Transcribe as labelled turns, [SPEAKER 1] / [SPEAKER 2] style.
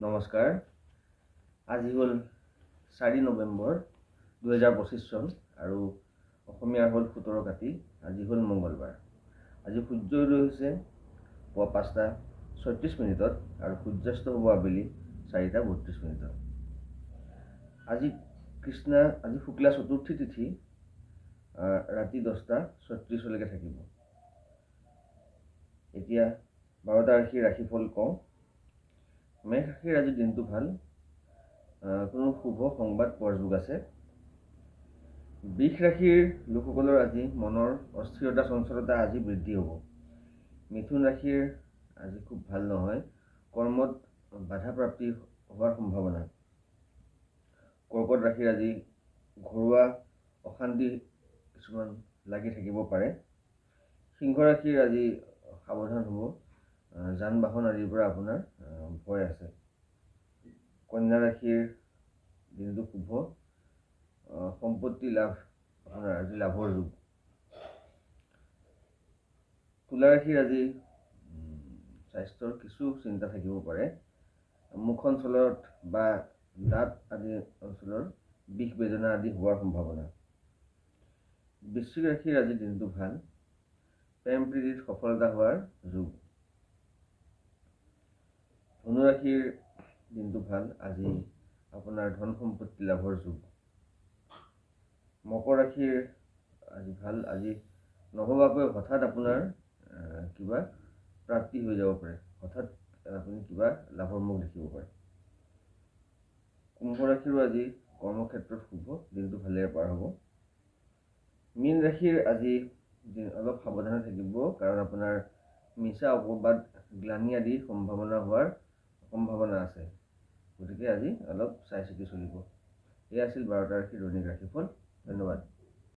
[SPEAKER 1] নমস্কাৰ। আজি হ'ল 4 নৱেম্বৰ 2025 চন আৰু অসমীয়াৰ হ'ল 17 কাতি। আজি হ'ল মঙ্গলবাৰ। আজি সূৰ্যোদয় হৈছে পুৱা 5:36 আৰু সূৰ্যাস্ত হ'ব আবেলি 4:32। আজি শুক্লা চতুৰ্থী তিথি ৰাতি 10:36লৈকে থাকিব। এতিয়া 12টা ৰাশিৰ ৰাশিফল কওঁ। মেষ ৰাশিৰ আজি দিনটো ভাল, কোনো শুভ সংবাদ পোৱাৰ যোগ আছে। বৃষ ৰাশিৰ লোকসকলৰ আজি মনৰ অস্থিৰতা চঞ্চলতা আজি বৃদ্ধি হ'ব। মিথুন ৰাশিৰ আজি খুব ভাল নহয়, কৰ্মত বাধাপ্ৰাপ্তি হোৱাৰ সম্ভাৱনা। কৰ্কট ৰাশিৰ আজি ঘৰুৱা অশান্তি কিছুমান লাগি থাকিব পাৰে। সিংহ ৰাশিৰ আজি সাৱধান হ'ব, যান বাহন আদিৰ পৰা আপোনাৰ ভয় আছে। কন্যা ৰাশিৰ দিনটো শুভ, সম্পত্তি লাভ আপোনাৰ আজি লাভৰ যোগ। তুলা ৰাশিৰ আজি স্বাস্থ্যৰ কিছু চিন্তা থাকিব পাৰে। মুখ অঞ্চলত বা দাঁত আদি অঞ্চলৰ বিষ বেদনা আদি হোৱাৰ সম্ভাৱনা। বৃশ্চিক ৰাশিৰ আজি দিনটো ভাল, প্ৰেম প্ৰীতিত সফলতা হোৱাৰ যোগ। ধনু ৰাশিৰ দিনটো ভাল, আজি আপোনাৰ ধন সম্পত্তি লাভৰ যোগ। মকৰ ৰাশিৰ আজি ভাল, আজি নভবাকৈ হঠাৎ আপোনাৰ কিবা প্ৰাপ্তি হৈ যাব পাৰে, হঠাৎ আপুনি কিবা লাভৰ মুখ দেখিব পাৰে। কুম্ভ ৰাশিৰো আজি কৰ্মক্ষেত্ৰত শুভ, দিনটো ভালেৰে পাৰ হ'ব। মীন ৰাশিৰ আজি অলপ সাৱধানে থাকিব, কাৰণ আপোনাৰ মিছা অপবাদ গ্লানি আদি সম্ভাৱনা আছে। গতিকে আজি অলপ চাই চিতি চলিব। এয়া আছিল 12টা ৰাশিৰ দৈনিক ৰাশিফল। ধন্যবাদ।